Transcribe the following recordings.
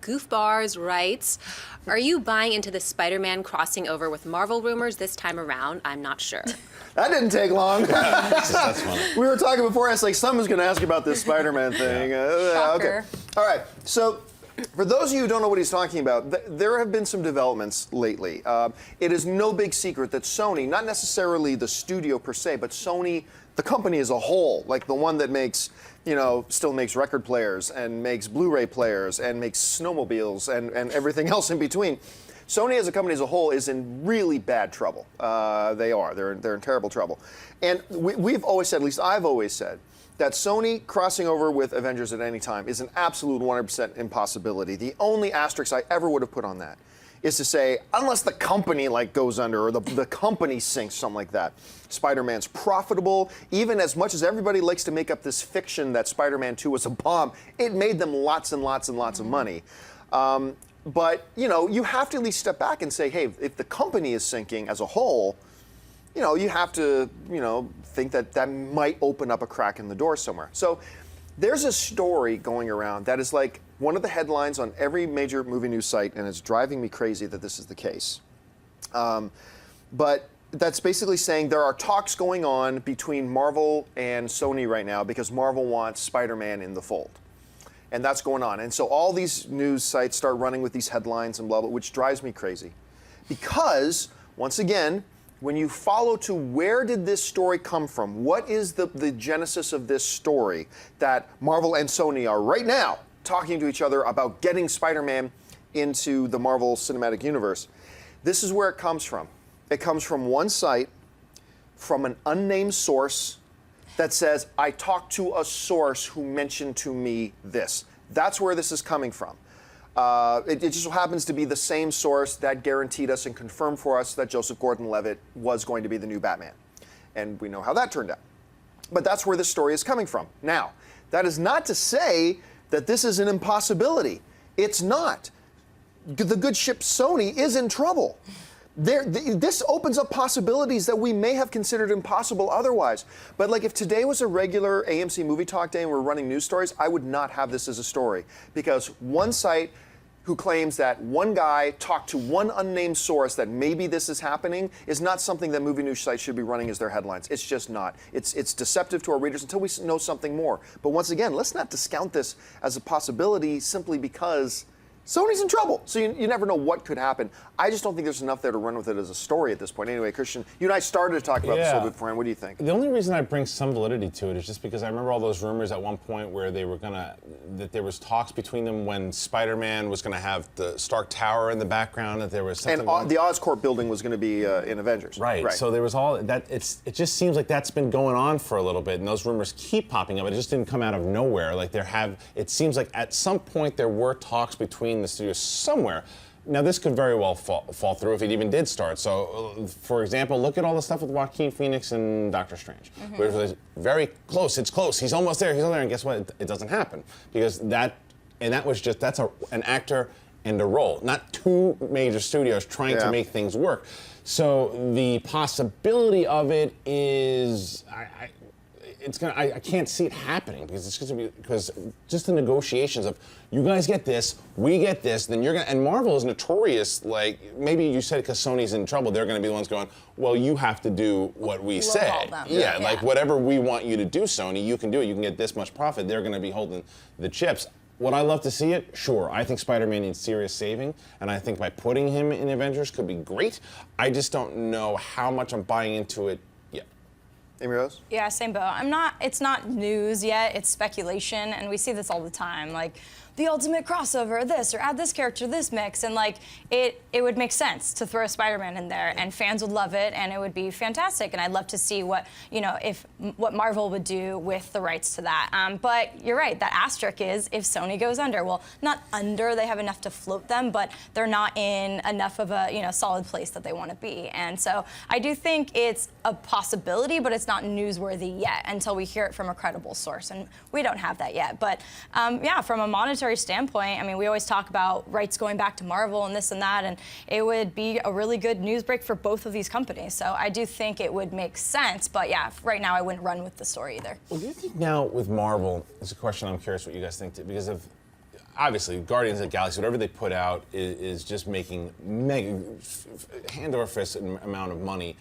Goofbars writes, are you buying into the Spider-Man crossing over with Marvel rumors this time around? I'm not sure. That didn't take long. That's funny. We were talking before, I was like, someone's going to ask you about this Spider-Man thing. Okay. All right, so for those of you who don't know what he's talking about, there have been some developments lately. It is no big secret that Sony, not necessarily the studio per se, but Sony, the company as a whole, like the one that makes, still makes record players and makes Blu-ray players and makes snowmobiles and everything else in between. Sony as a company as a whole is in really bad trouble. They're in terrible trouble. And we've always said, at least I've always said, that Sony crossing over with Avengers at any time is an absolute 100% impossibility. The only asterisk I ever would have put on that is to say, unless the company goes under or the company sinks, something like that. Spider-Man's profitable. Even as much as everybody likes to make up this fiction that Spider-Man 2 was a bomb, it made them lots and lots and lots of money. But, you have to at least step back and say, hey, if the company is sinking as a whole, you have to, think that might open up a crack in the door somewhere. So there's a story going around that is like one of the headlines on every major movie news site, and it's driving me crazy that this is the case. But that's basically saying there are talks going on between Marvel and Sony right now because Marvel wants Spider-Man in the fold. And that's going on. And so all these news sites start running with these headlines and blah, blah, which drives me crazy. Because, once again, when you follow to where did this story come from, what is the genesis of this story that Marvel and Sony are right now talking to each other about getting Spider-Man into the Marvel Cinematic Universe, this is where it comes from. It comes from one site, from an unnamed source, that says, I talked to a source who mentioned to me this. That's where this is coming from. It just happens to be the same source that guaranteed us and confirmed for us that Joseph Gordon-Levitt was going to be the new Batman. And we know how that turned out. But that's where this story is coming from. Now, that is not to say that this is an impossibility. It's not. The good ship Sony is in trouble. This opens up possibilities that we may have considered impossible otherwise. But if today was a regular AMC movie talk day and we're running news stories, I would not have this as a story. Because one site who claims that one guy talked to one unnamed source that maybe this is happening is not something that movie news sites should be running as their headlines. It's just not. It's deceptive to our readers until we know something more. But once again, let's not discount this as a possibility simply because Sony's in trouble, so you never know what could happen. I just don't think there's enough there to run with it as a story at this point. Anyway, Christian, you and I started to talk about this a little bit beforehand. What do you think? The only reason I bring some validity to it is just because I remember all those rumors at one point where they were that there was talks between them when Spider-Man was gonna have the Stark Tower in the background, that there was something. And the Oscorp building was gonna be in Avengers. Right. So there was all that. It just seems like that's been going on for a little bit, and those rumors keep popping up. It just didn't come out of nowhere. It seems like at some point there were talks between the studios somewhere. Now, this could very well fall through if it even did start. So, for example, look at all the stuff with Joaquin Phoenix and Doctor Strange. Where it was very close, it's close, he's almost there, and guess what? It doesn't happen. Because that's an actor and a role, not two major studios trying to make things work. So the possibility of it is, I can't see it happening because it's going to be just the negotiations of you guys get this, we get this, then you're going to, and Marvel is notorious, maybe you said because Sony's in trouble, they're going to be the ones going, well, you have to do what we say. Yeah, whatever we want you to do, Sony, you can do it. You can get this much profit. They're going to be holding the chips. Would I love to see it? Sure. I think Spider-Man needs serious saving, and I think by putting him in Avengers could be great. I just don't know how much I'm buying into it. Amy Rose? Yeah, same boat. It's not news yet, it's speculation, and we see this all the time. The ultimate crossover, this, or add this character to this mix, and it would make sense to throw Spider-Man in there, and fans would love it, and it would be fantastic, and I'd love to see what Marvel would do with the rights to that. But you're right, that asterisk is if Sony goes under. Well, not under, they have enough to float them, but they're not in enough of a solid place that they want to be. And so I do think it's a possibility, but it's not newsworthy yet until we hear it from a credible source, and we don't have that yet. But yeah, from a monetary monetary standpoint, I mean, we always talk about rights going back to Marvel and this and that, and it would be a really good news break for both of these companies. So I do think it would make sense, but yeah, right now I wouldn't run with the story either. Well, do you think now with Marvel, it's a question I'm curious what you guys think, because of, obviously, Guardians of the Galaxy, whatever they put out is just making mega, hand over fist amount of money.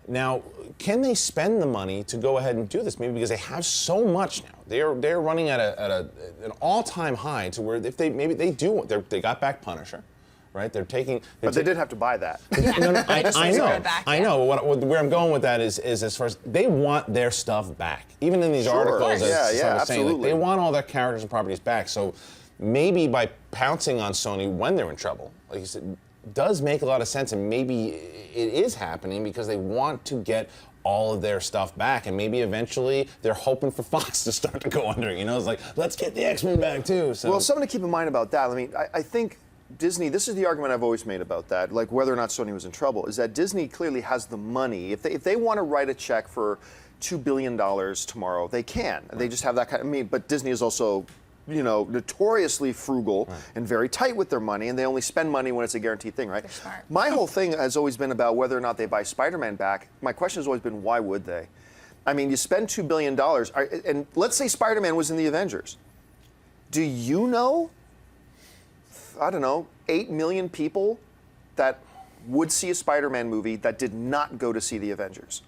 Now, can they spend the money to go ahead and do this? Maybe because they have so much now. They're running at an all-time high to where if they got back Punisher, right? But they did have to buy that. No, I know. Back, I know. Where I'm going with that is as far as they want their stuff back. Even in these articles, absolutely. They want all their characters and properties back. So maybe by pouncing on Sony when they're in trouble, like you said, does make a lot of sense, and maybe it is happening because they want to get all of their stuff back, and maybe eventually they're hoping for Fox to start to go under. It's like, let's get the X-Men back too. So. Well, something to keep in mind about that, I mean, I think Disney, this is the argument I've always made about that, like whether or not Sony was in trouble, is that Disney clearly has the money. If they want to write a check for $2 billion tomorrow, they can. Right. They just have that kind of, but Disney is also, notoriously frugal and very tight with their money, and they only spend money when it's a guaranteed thing, right? They're smart. My whole thing has always been about whether or not they buy Spider-Man back. My question has always been, why would they? I mean, you spend $2 billion, and let's say Spider-Man was in the Avengers. Do you know, I don't know, 8 million people that would see a Spider-Man movie that did not go to see the Avengers?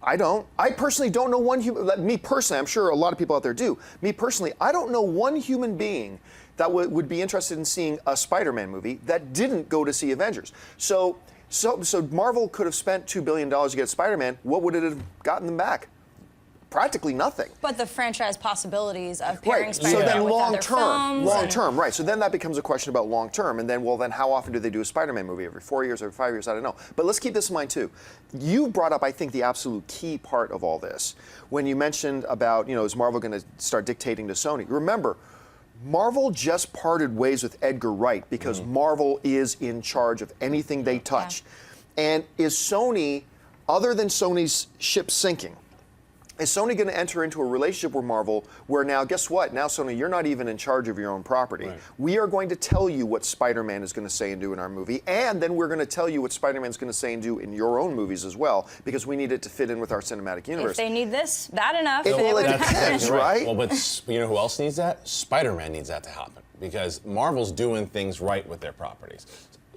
I don't. I personally don't know one human, me personally, I'm sure a lot of people out there do. Me personally, I don't know one human being that would be interested in seeing a Spider-Man movie that didn't go to see Avengers. So Marvel could have spent $2 billion to get Spider-Man. What would it have gotten them back? Practically nothing. But the franchise possibilities of pairing Right. Spider-Man So then with long other term, films right. So then that becomes a question about long term, and then how often do they do a Spider-Man movie? Every 4 years, every 5 years? I don't know. But let's keep this in mind too. You brought up, I think, the absolute key part of all this when you mentioned about, is Marvel going to start dictating to Sony? Remember, Marvel just parted ways with Edgar Wright because Marvel is in charge of anything they touch. Yeah. And is Sony, other than Sony's ship sinking, is Sony going to enter into a relationship with Marvel where now, guess what? Now, Sony, you're not even in charge of your own property. Right. We are going to tell you what Spider-Man is going to say and do in our movie, and then we're going to tell you what Spider-Man is going to say and do in your own movies as well, because we need it to fit in with our cinematic universe. If they need this bad enough, it depends, right? Well, but you know who else needs that? Spider-Man needs that to happen, because Marvel's doing things right with their properties.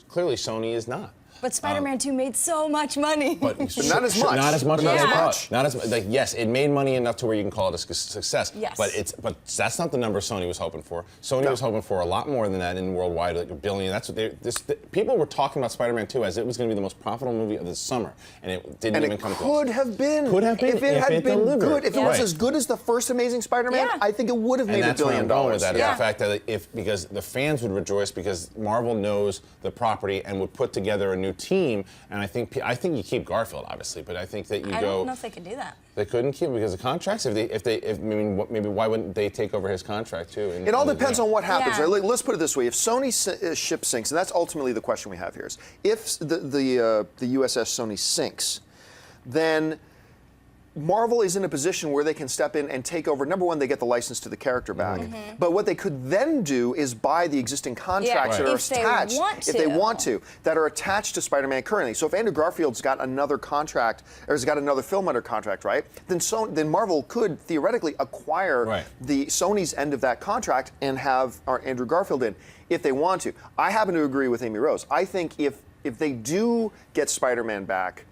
Clearly, Sony is not. But Spider-Man 2 made so much money. But not as much. Not as much. Not as much. Not as like, yes, it made money enough to where you can call it a success. Yes. But that's not the number Sony was hoping for. Sony was hoping for a lot more than that in worldwide, like $1 billion. That's what people were talking about Spider-Man 2 as it was going to be the most profitable movie of the summer, and it didn't even come close. Could have been. Could have been if it had been delivered. good. If it was as good as the first Amazing Spider-Man, I think it would have made $1 billion. And that's where I'm going with that. Is the fact that because the fans would rejoice because Marvel knows the property and would put together a new team. And I think you keep Garfield, obviously, but I think that I don't know if they could do that. They couldn't keep him because of contracts. Maybe why wouldn't they take over his contract too? It all depends on what happens, right? Let's put it this way: if Sony's ship sinks, and that's ultimately the question we have here, is if the USS Sony sinks, then Marvel is in a position where they can step in and take over. Number one, they get the license to the character back. Mm-hmm. But what they could then do is buy the existing contracts that are attached, if they want to, that are attached to Spider-Man currently. So if Andrew Garfield's got another contract, or has got another film under contract, right? Then Marvel could theoretically acquire the Sony's end of that contract and have Andrew Garfield in, if they want to. I happen to agree with Amy Rose. I think if they do get Spider-Man back,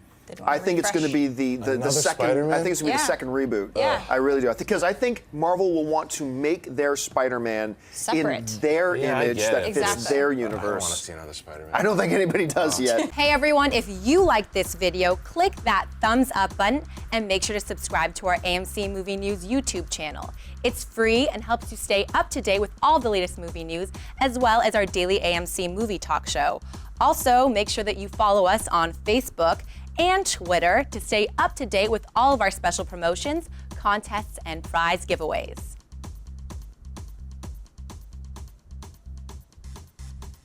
I think it's going to be the second. Spider-Man? I think it's going to be the second reboot. Yeah. I really do. Because I think Marvel will want to make their Spider-Man in their image that fits their universe. I don't want to see another Spider-Man. I don't think anybody does yet. Hey everyone, if you liked this video, click that thumbs up button and make sure to subscribe to our AMC Movie News YouTube channel. It's free and helps you stay up to date with all the latest movie news, as well as our daily AMC movie talk show. Also, make sure that you follow us on Facebook and Twitter to stay up to date with all of our special promotions, contests, and prize giveaways.